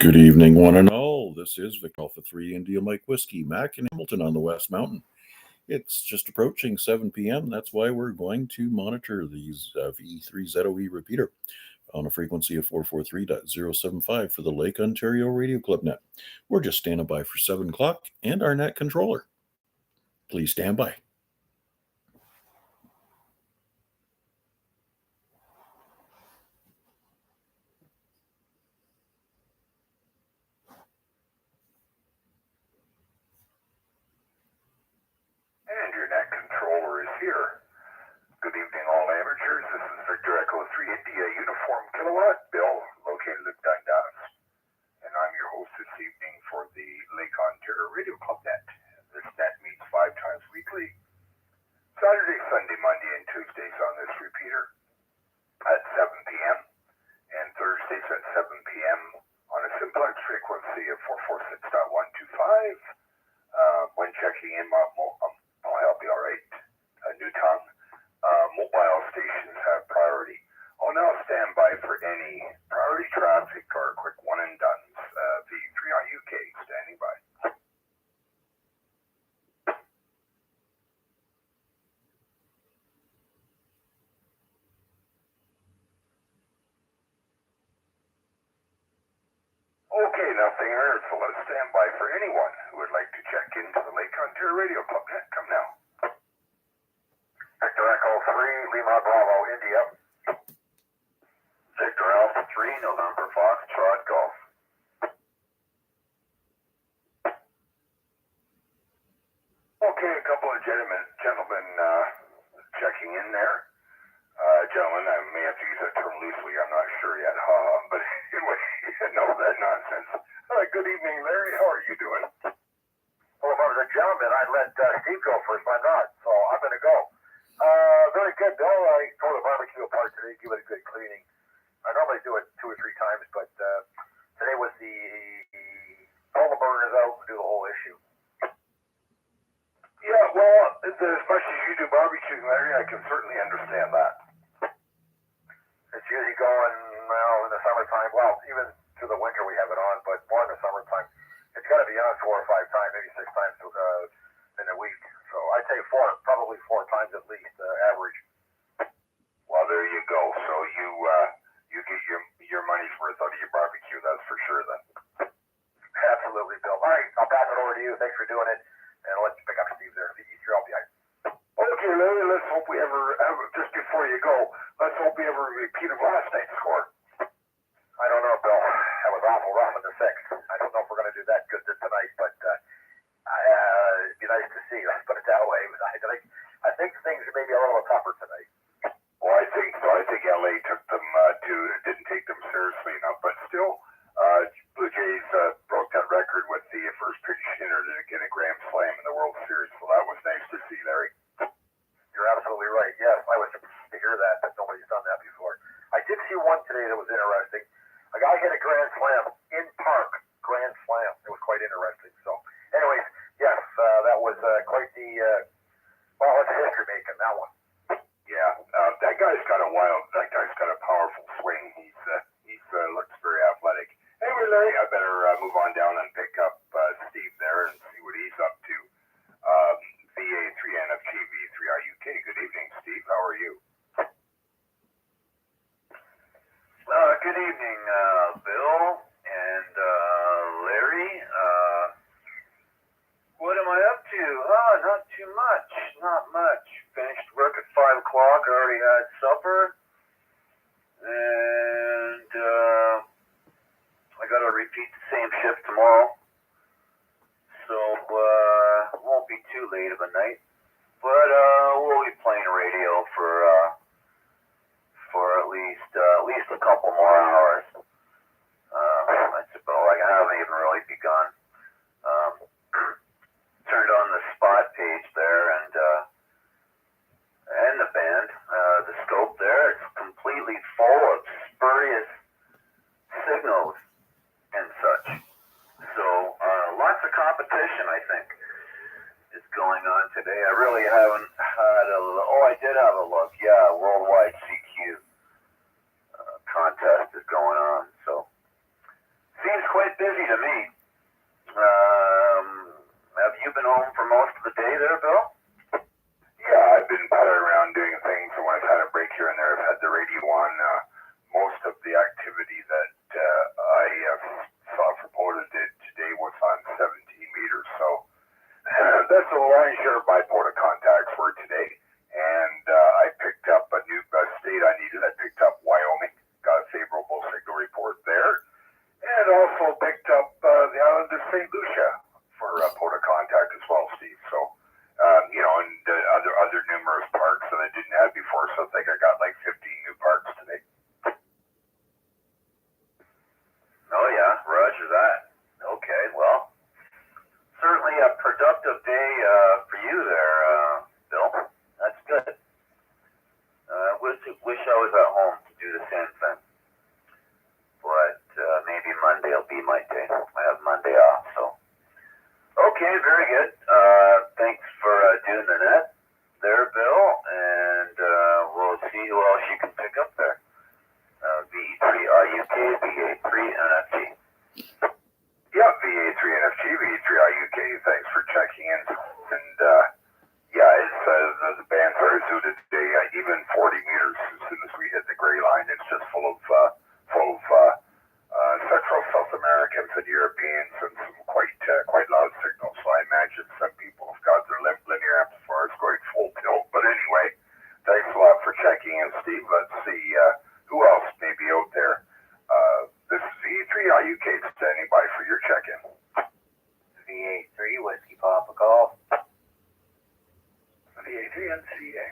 Good evening, one and all. This is Vic Alpha 3 India Mike Whiskey, Mac in Hamilton on the West Mountain. It's just approaching 7 p.m. That's why we're going to monitor these VA3ZOE repeater on a frequency of 443.075 for the Lake Ontario Radio Club net. We're just standing by for 7 o'clock and our net controller. Please stand by. Good evening, all amateurs. This is Victor Echo 3 India Uniform Kilowatt, Bill, located at Dundas. And I'm your host this evening for the Lake Ontario Radio Club net. This net meets 5 times weekly, Saturday, Sunday, Monday, and Tuesdays on this repeater at 7 p.m. and Thursdays at 7 p.m. on a simplex frequency of 446.125. When checking in, I'll help you, all right? New tongue. Mobile stations have priority. I'll now stand by for any priority traffic or quick one and dones. VA3IMW standing by. Okay, nothing heard, so let's stand by for anyone who would like to check into the Lake Ontario Radio Club net. Come now. Victor Echo 3, Lima Bravo, India. Victor Alpha 3, November Foxtrot, Golf. Okay, a couple of gentlemen checking in there. Gentlemen, I may have to use that term loosely, I'm not sure yet, but anyway, no, that nonsense. Good evening, Larry, how are you doing? Well, if I was a gentleman, I'd let Steve go first, but I'm not, so I'm going to go. Very good, Bill. I tore the barbecue apart today, give it a good cleaning. I normally do it 2 or 3 times, but today was all the burners out and do the whole issue. Yeah, well, as much as you do barbecuing, Larry, I can certainly understand that. It's usually going, in the summertime, well, even through the winter we have it on, but more in the summertime. It's got to be on 4 or 5 times, maybe 6 times in a week. So I'd say 4, probably 4 times at least, average. Well, there you go. So you get your money's worth out of your barbecue, that's for sure then. Absolutely, Bill. All right, I'll pass it over to you. Thanks for doing it. And let's pick up Steve there. You're all behind. Okay, Larry, let's hope we ever, just before you go, let's hope we ever repeat of last night's score. I don't know, Bill. That was awful rough in the 6th. I don't know if we're going to do that good tonight, but it'd be nice to see. Let's put it that way. I think things are maybe a little tougher tonight. Well, I think so. I think LA took them didn't take them seriously enough, but still, Blue Jays broke that record with the first pitch hitter to get a grand slam in the World Series. So that was nice to see, Larry. You're absolutely right. Yes, I was surprised to hear that nobody's done that before. I did see one today that was interesting. A guy hit a grand slam in park. Grand slam. It was quite interesting. So, anyways, yes, that was quite the, it's history making, that one. Yeah, that guy's got a powerful swing. He's looks very athletic. Anyway, Larry, I better move on down and pick up Steve there and see what he's up to. VA3NFG, V3IUK. Good evening, Steve. How are you? Good evening, Bill and Larry. What am I up to? Not too much. Not much. Finished work at 5 o'clock. I already had supper. And I got to repeat the same shift tomorrow. So it won't be too late of a night. But we'll be playing radio for at least a couple more hours. That's about. I haven't even really begun. Turned on the spot page there and the band, the scope there. It's completely full of spurious signals and such. So lots of competition, I think, is going on today. I really haven't had I did have a look. Yeah, worldwide CQ contest is going on. So seems quite so I'm sure my port of contacts for today, and I picked up a new state I needed. I picked up Wyoming, got a favorable signal report there, and also picked up the island of St. Lucia for port of contact as well, Steve. So, and other numerous parks that I didn't have before, so I think I got like 15 new parks today. Oh yeah, roger that. Okay, well, certainly a productive day for you there, Bill. That's good. Wish I was at home to do the same thing. But maybe Monday will be my day. I have Monday off, so. Okay, very good. Thanks for doing the net there, Bill, and we'll see who else you can pick up there. VA3IUK, VA3NFC. Yeah, VA3NFC, VA3IUK, thanks for checking in. And yeah, it's, the bands are zooted today, even 40 meters as soon as we hit the gray line. It's just full of Central South Americans and Europeans and some quite loud signals. So I imagine some people have got their linear amplifiers going full tilt. But anyway, thanks a lot for checking in, Steve. Let's see who else may be out there. This is VA3IUK standing by for your check-in. VA3 Whiskey Papa Golf. VA3NCA.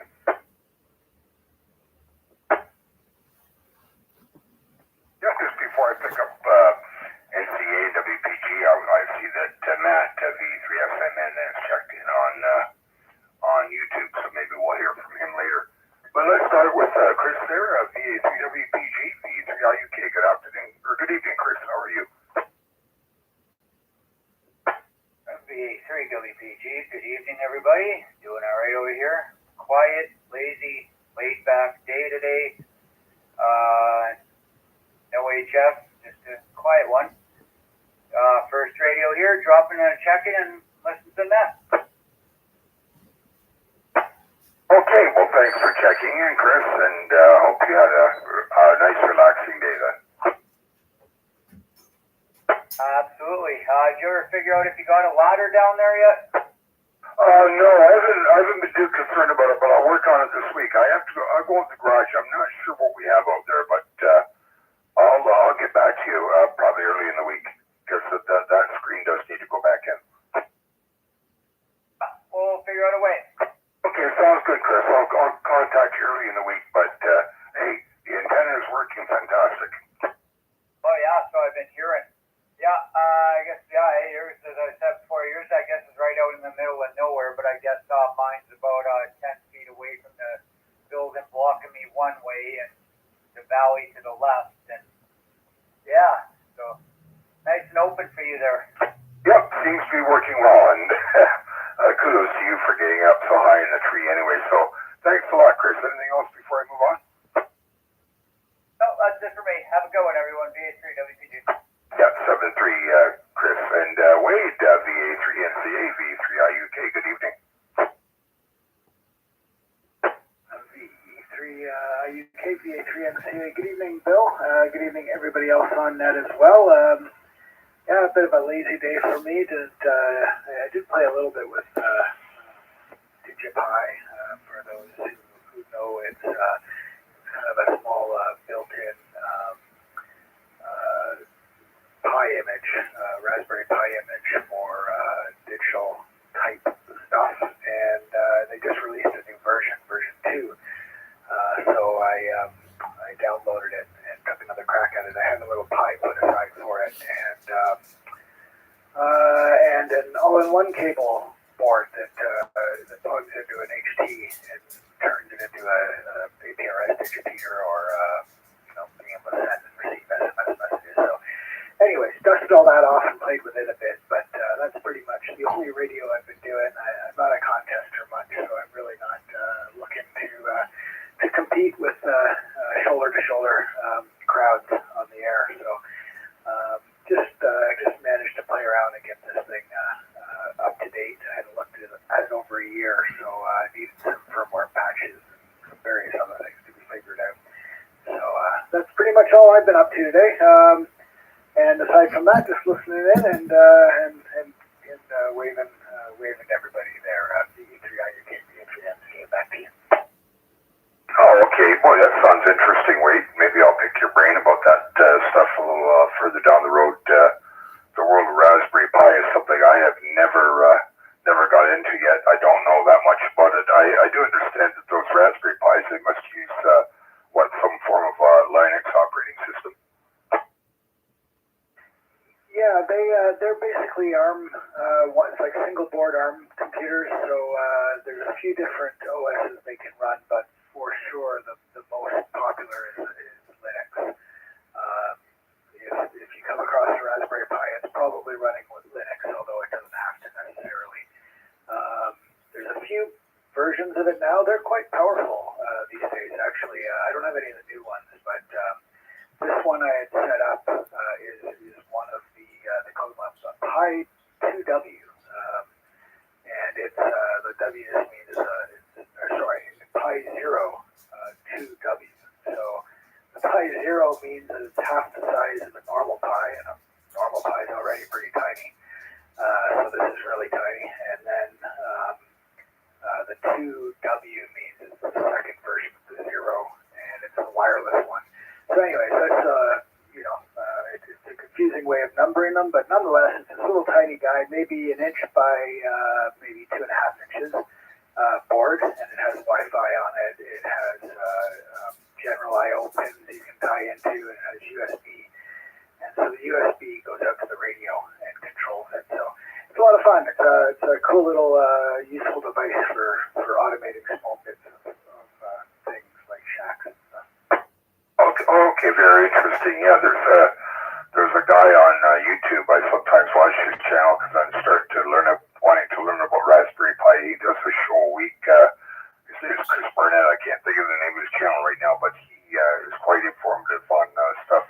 Yeah, just before I pick up NCA and WPG, I see that Matt V3SMN has checked in on YouTube, so maybe we'll hear from him later. But let's start with Chris there, VA3WPG, VA3IUK. Good afternoon, or good evening, Chris. How are you? VA3WPG, good evening, everybody. Doing all right over here. Quiet, lazy, laid-back day today. No HF, just a quiet one. First radio here, dropping in a check-in and listen to that. Okay, well, thanks for checking in, Chris, and hope you had a nice, relaxing day then. Absolutely. Did you ever figure out if you got a ladder down there yet? No, I haven't been too concerned about it, but I'll work on it this week. I'll go in the garage. I'm not sure what we have out there, but I'll get back to you probably early in the week, because that screen does need to go back in. We'll figure out a way. Okay, sounds good, Chris. I'll contact you early in the week, but hey, the antenna is working fantastic. Oh yeah, so I've been hearing. Yeah, I guess, yours, as I said before, yours, I guess, is right out in the middle of nowhere, but I guess mine's about 10 feet away from the building blocking me one way and the valley to the left, and yeah, so nice and open for you there. Yep, seems to be working well, and kudos to you for getting up so high in the tree anyway, so thanks a lot, Chris. Anything else before I move on? No, that's it for me. Have a good one, everyone. VA3WPG. Yep, 7-3, Chris, and Wade, VA3NCA, V3IUK, good evening. V3IUK, VA3NCA, good evening, Bill. Good evening, everybody else on net as well. Yeah, a bit of a lazy day for me. I did play a little bit with DigiPi. For those who know, it's kind of a small built-in Pi image, Raspberry Pi image for digital type stuff, and they just released a new version 2. So I downloaded it and took another crack at it. I had a little Pi put aside for it, and an all-in-one cable board that plugs into an HT and turns it into a APRS digitator or being able to send and receive SMS messages. So anyways, dusted all that off and played with it a bit, but that's pretty much the only radio I've been doing. I'm not a contester much, so I'm really not looking to compete with shoulder-to-shoulder crowds on the air. So just managed to play around and get this thing up to date. I hadn't looked at it over a year, so I needed some firmware patches and some various other things to be figured out. So that's pretty much all I've been up to today. And aside from that, just listening in and waving to everybody there. Oh, okay. Boy, that sounds interesting. Wait, maybe I'll pick your brain about that stuff a little further down the road. The world of Raspberry Pi is something I have never got into yet. I don't know that much about it. I do understand that those Raspberry Pis, they must use some form of Linux operating system. Yeah, they're basically ARM. It's like single board ARM computers. So there's a few different OSs they can run, but for sure the most popular is Linux. If you come across a Raspberry Pi, it's probably running with Linux, although it doesn't have to necessarily. There's a few versions of it now. They're quite powerful these days, actually. I don't have any of the new ones, but this one I had set up is one of they call them a Pi 2W, and it's the W just means Pi 0 2W. So the Pi 0 means that it's half the size of a normal Pi, and a normal Pi is already pretty tiny. So this is really tiny, and then the 2W means it's the second version of the 0, and it's a wireless one. So anyways, that's it's a confusing way of numbering them, but nonetheless, it's this little tiny guy, maybe an inch by maybe 2.5 inches board, and it has Wi-Fi on it. It has general I/O pins you can tie into, and it has USB. And so the USB goes out to the radio and controls it. So it's a lot of fun. It's a cool little useful device for automating small bits of things like shacks and stuff. Okay, very interesting. Yeah, there's a guy on YouTube. I sometimes watch his channel because I'm wanting to learn about Raspberry Pi. He does a show a week. His name is Chris Barnett. I can't think of the name of his channel right now, but he is quite informative on stuff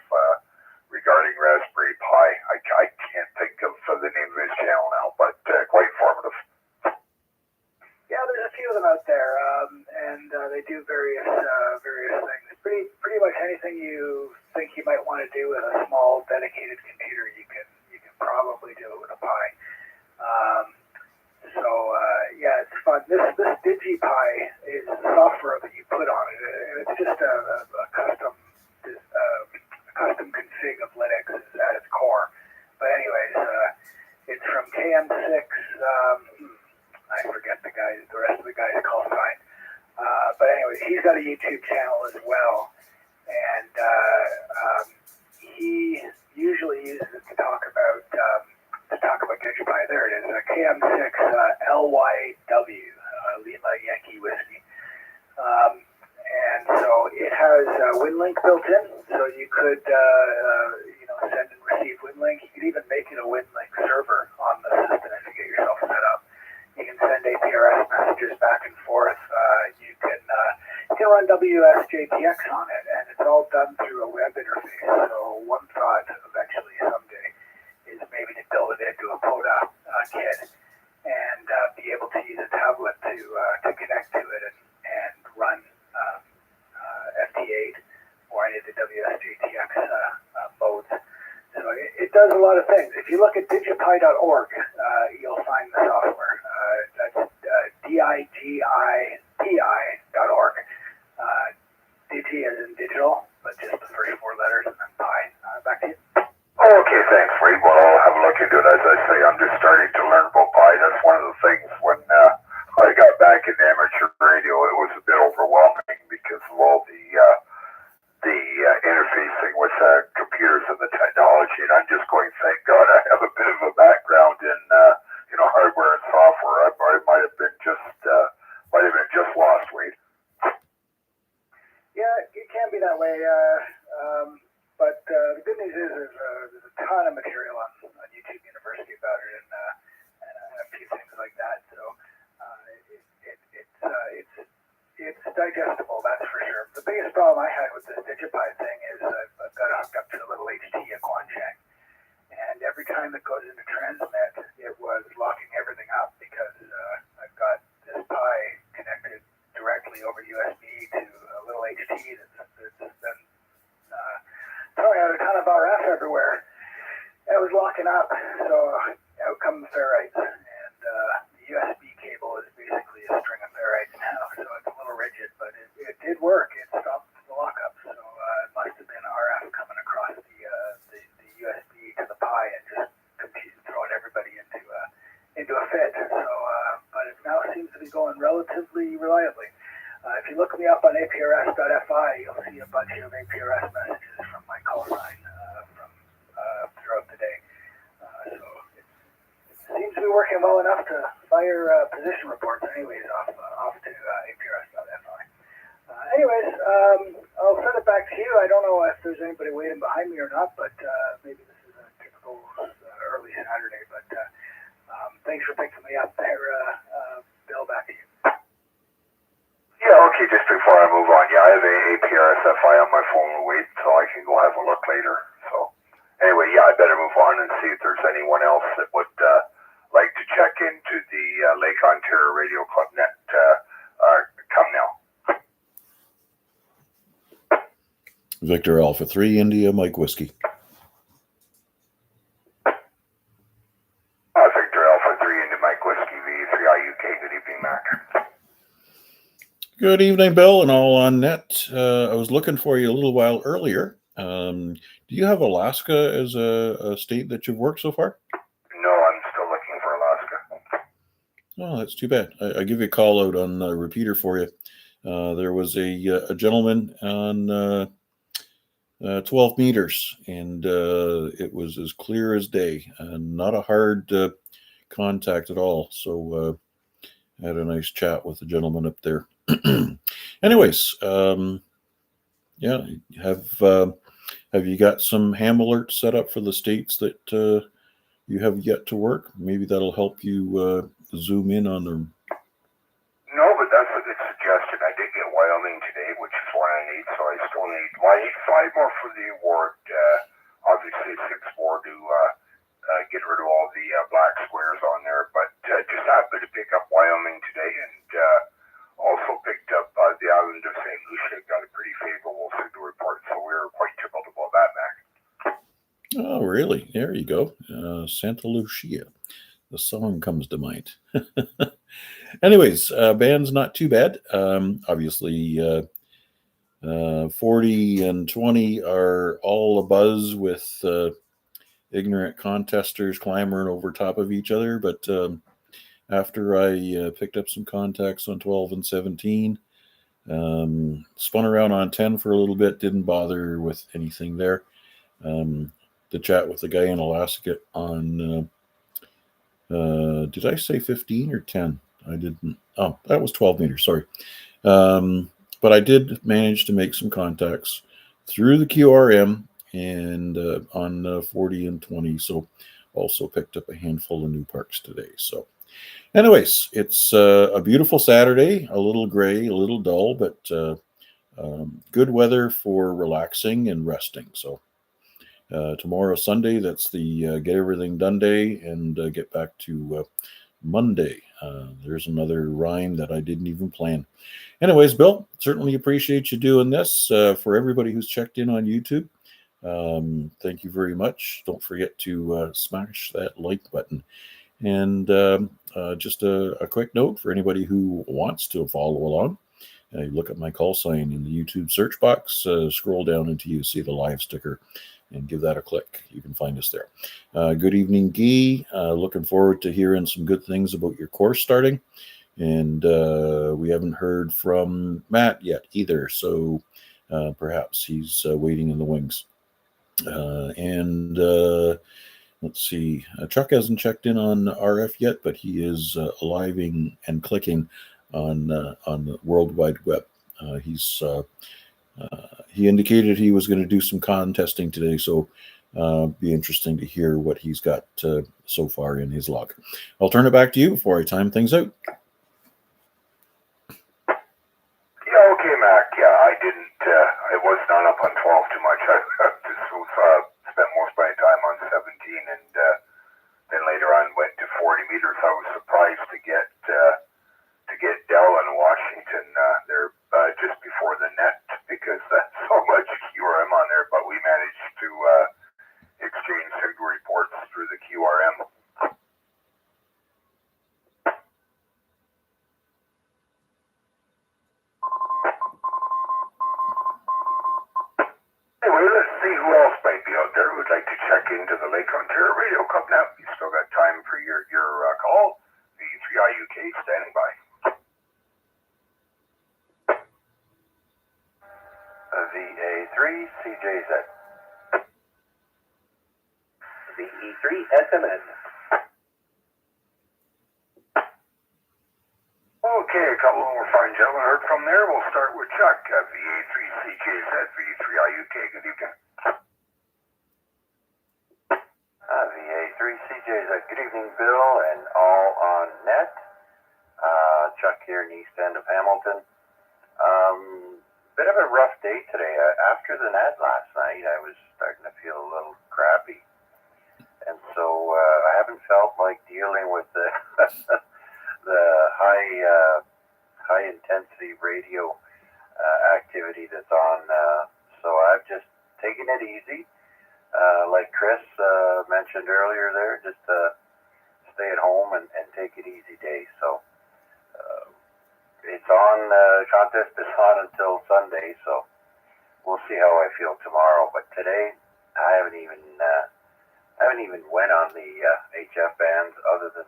regarding Raspberry Pi. I can't think of the name of his channel now, but quite informative. Yeah, there's a few of them out there, and they do various things. Pretty much anything you think you might want to do with a small dedicated computer, you can probably do it with a Pi. Yeah, it's fun. This DigiPi is the software that you put on it, and it's just a custom config of Linux at its core. But anyways, it's from KM6. I forget the rest of the guy's call sign. But anyways, he's got a YouTube channel as well, and he usually uses it to talk about DigiPi. There it is, KM6 LYW, Lima Yankee Whiskey. And so it has WinLink built in, so you could send and receive WinLink. You could even make it a WinLink server on the system if you get yourself set up. You can send APRS messages back and forth. You can run WSJPX on it, and it's all done through a web interface. So one thought eventually someday is maybe to build it into a PODA kit and be able to use a tablet to connect to it and run FT8 or any of the WSJTX modes. So it does a lot of things. If you look at digipi.org, you'll find the software. That's digipi.org. Digi as in digital, but just the first 4 letters and then pi. Back to you. Okay, thanks, Reed. Well, I'll have a look into it. As I say, I'm just starting to learn about Pi. That's one of the things when I got back into amateur radio, it was a bit overwhelming because of all the interfacing with computers and the technology. And I'm just going, thank God, I have a bit of a background in hardware and software. I might have been just lost, Reed. Yeah, it can be that way. But the good news is there's a ton of material on YouTube University about it and a few things like that. So it's digestible, that's for sure. The biggest problem I had with this DigiPi thing is I've got it hooked up to a little HT at Quancheng, and every time it goes into transmit, it was locking everything up because I've got this Pi connected directly over USB to a little HT that's been throwing out a ton of RF everywhere. It was locking up, so out come the ferrites, and the USB cable is basically a string of ferrites now, so it's a little rigid, but it did work. It stopped the lockup. So it must have been RF coming across the USB to the Pi and just throwing everybody into a fit. So, but it now seems to be going relatively reliably. If you look me up on aprs.fi, you'll see a bunch of APRS messages from my call sign from throughout the day. So it seems to be working well enough to fire position reports anyways off to aprs.fi. I'll send it back to you. I don't know if there's anybody waiting behind me or not, but maybe this is a typical early Saturday. But thanks for picking me up there, Bill. Back to you. Yeah, okay, just before I move on, I have a APRSFI on my phone to wait, so I can go have a look later. So anyway, I better move on and see if there's anyone else that would like to check into the Lake Ontario Radio Club net. Come now. Victor Alpha 3 India Mike Whiskey. Victor Alpha 3 into Mike Whiskey, VA3IMW. Good evening, Mac. Good evening, Bill, and all on net. I was looking for you a little while earlier. Do you have Alaska as a state that you've worked so far? No, I'm still looking for Alaska. Oh, that's too bad. I give you a call out on the repeater for you. There was a gentleman on 12 meters, and it was as clear as day, and not a hard contact at all. So I had a nice chat with the gentleman up there. Anyways, have you got some ham alerts set up for the states that you have yet to work? Maybe that'll help you zoom in on them. No, but that's a good suggestion. I did get Wyoming today, which is one I need, so I still need. I need 5 more for the award. Obviously, 6 more to get rid of all the black squares on there. But just happened to pick up Wyoming today, and also picked up the island of St. Lucia. Got a pretty favorable signal report, so we were quite tickled about that, Mac. Oh, really? There you go. Santa Lucia. The song comes to mind. Anyways, band's not too bad. Obviously, 40 and 20 are all abuzz with ignorant contesters clamoring over top of each other. But after I picked up some contacts on 12 and 17, spun around on 10 for a little bit, didn't bother with anything there. The chat with the guy in Alaska on, did I say 15 or 10? I didn't. Oh, that was 12 meters. Sorry. But I did manage to make some contacts through the QRM and on 40 and 20. So also picked up a handful of new parks today. So anyways, it's a beautiful Saturday, a little gray, a little dull, but good weather for relaxing and resting. So tomorrow, Sunday, that's the get everything done day, and get back to Monday. There's another rhyme that I didn't even plan. Anyways, Bill, certainly appreciate you doing this. For everybody who's checked in on YouTube, thank you very much. Don't forget to smash that like button. And just a quick note for anybody who wants to follow along. You look at my call sign in the YouTube search box, scroll down until you see the live sticker, and give that a click. You can find us there. Good evening, Guy. Looking forward to hearing some good things about your course starting. And we haven't heard from Matt yet either, so perhaps he's waiting in the wings. Let's see. Chuck hasn't checked in on RF yet, but he is aliving and clicking on the World Wide Web. He indicated he was going to do some contesting today, so be interesting to hear what he's got so far in his log. I'll turn it back to you before I time things out. Yeah, okay, Mac. Yeah, I was not up on 12 too much. I just spent most of my time on 17, and then later on went to 40 meters. I was surprised to get Dell in Washington there just before the net, because that's so much QRM on there, but we managed to exchange signal reports through the QRM. out there who would like to check into the Lake Ontario Radio Club now, you still got time for your call. VA3IUK standing by. VA3CJZ. VE3SMN. Okay, a couple more fine gentlemen heard from there. We'll start with Chuck, VA3CJZ, VA3IUK. Good evening. VA3CJZ. Good evening, Bill, and all on net. Chuck here in the east end of Hamilton. Bit of a rough day today. After the net last night, I was starting to feel a little crappy. And so I haven't felt like dealing with the the high intensity radio activity that's on. So I've just taken it easy. Like Chris mentioned earlier there, just stay at home and take it easy day. So it's on, contest is on until Sunday, so we'll see how I feel tomorrow. But today, I haven't even went on the HF bands other than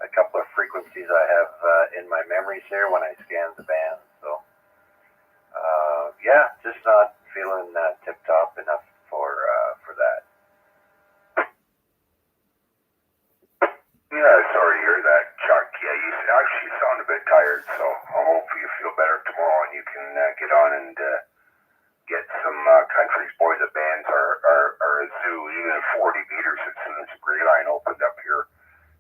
a couple of frequencies I have in my memories here when I scan the bands. So yeah, just not feeling tip-top enough for that. Yeah, sorry to hear that, Chuck. Yeah, you actually sound a bit tired, so I'll hope you feel better tomorrow and you can get on and get some countries. Boy, the bands are a zoo. Even at 40 meters, as soon as the gray line opened up here,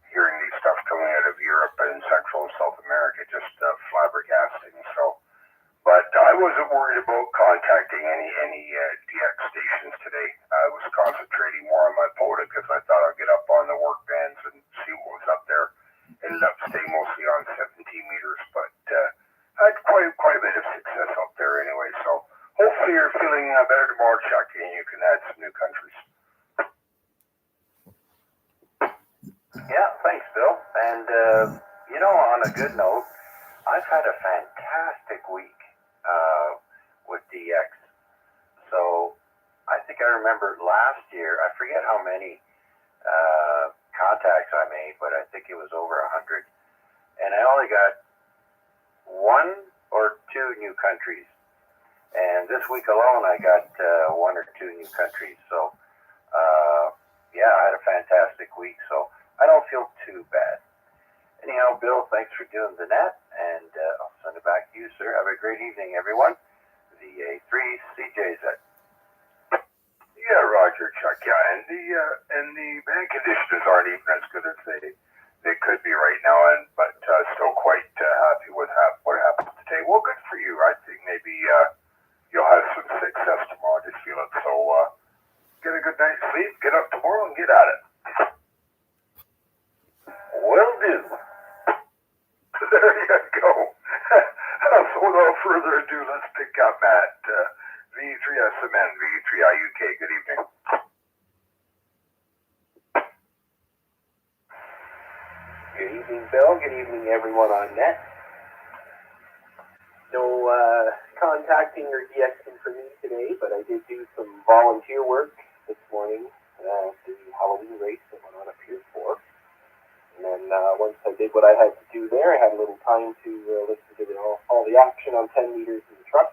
hearing these stuff coming out of Europe and Central and South America, just flabbergasting. So, but I wasn't worried about contacting any DX stations today. I was concentrating more on my POTA because I thought I'd get up on the work bands and see what was up there. Ended up staying mostly on 17 meters, but had quite a bit of success up there anyway. So hopefully you're feeling better tomorrow, Chuck, and you can add some new countries. Yeah, thanks, Bill. And on a good note, I've had a fantastic week with DX. So I think I remember last year, I forget how many contacts I made, but I think it was over 100. And I only got 1 or 2 new countries. And this week alone, I got 1 or 2 new countries. So yeah, I had a fantastic week. So I don't feel too bad. Anyhow, Bill, thanks for doing the net, and I'll send it back to you, sir. Have a great evening, everyone. VA3CJZ. Yeah, Roger, Chuck. Yeah, and the band conditions aren't even as good as they could be right now, but still quite happy with what happened today. Well, good for you. I think maybe you'll have some success tomorrow. I just feel it. So get a good night's sleep, get up tomorrow, and get at it. Will do. There you go. So without further ado, let's pick up at VE3SMN, VE3IUK. Good evening. Good evening, Bill. Good evening, everyone on net. No contacting or DXing for me today, but I did do some volunteer work this morning at the Halloween race that went on up here for. And then once I did what I had to do there, I had a little time to listen to all the action on 10 meters in the truck.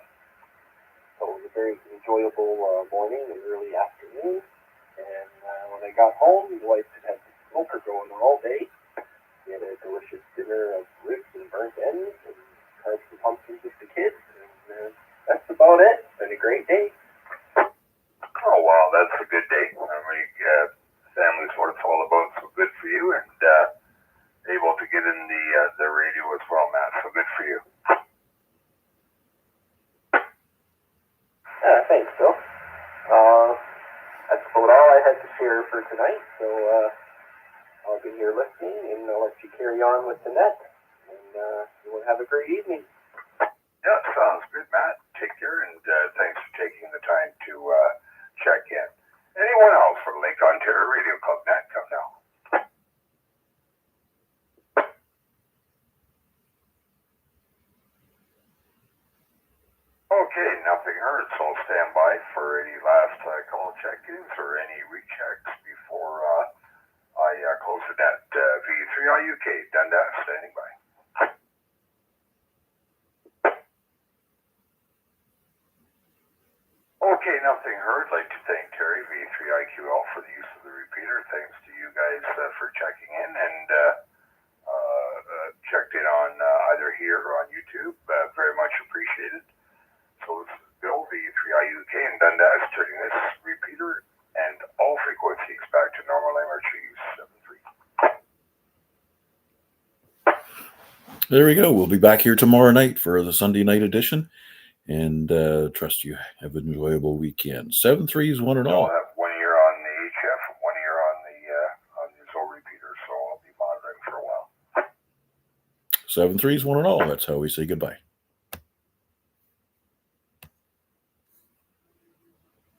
So it was a very enjoyable morning and early afternoon. And when I got home, the wife had the smoker going all day. We had a delicious dinner of ribs and burnt ends and carved some pumpkins with the kids. And that's about it. It's been a great day. Oh, wow, that's a good day. I mean, family's what it's all about, so good for you, and able to get in the radio as well, Matt, so good for you. Thanks, Phil. That's about all I had to share for tonight, so I'll be here listening, and I'll let you carry on with the net, and you will have a great evening. Yeah, sounds good, Matt. Take care, and thanks for taking the time to check in. Anyone else from Lake Ontario Radio Club, Matt, come now. Okay, nothing heard, so I'll stand by for any last call check-ins or for any rechecks before I close the net. V3IUK, Dundas, standing by. Okay, nothing heard. I'd like to thank Terry, V3IQL, for the use of the repeater. Thanks to you guys for checking in and checked in on either here or on YouTube. Very much appreciated. So this is Bill, V3IUK in Dundas, turning this repeater and all frequencies back to normal MRG 73. There we go. We'll be back here tomorrow night for the Sunday night edition. And trust you have an enjoyable weekend. 7-3s, one and all. I'll have 1 year on the HF, 1 year on the Zoll repeater, so I'll be monitoring for a while. 7-3s, one and all. That's how we say goodbye.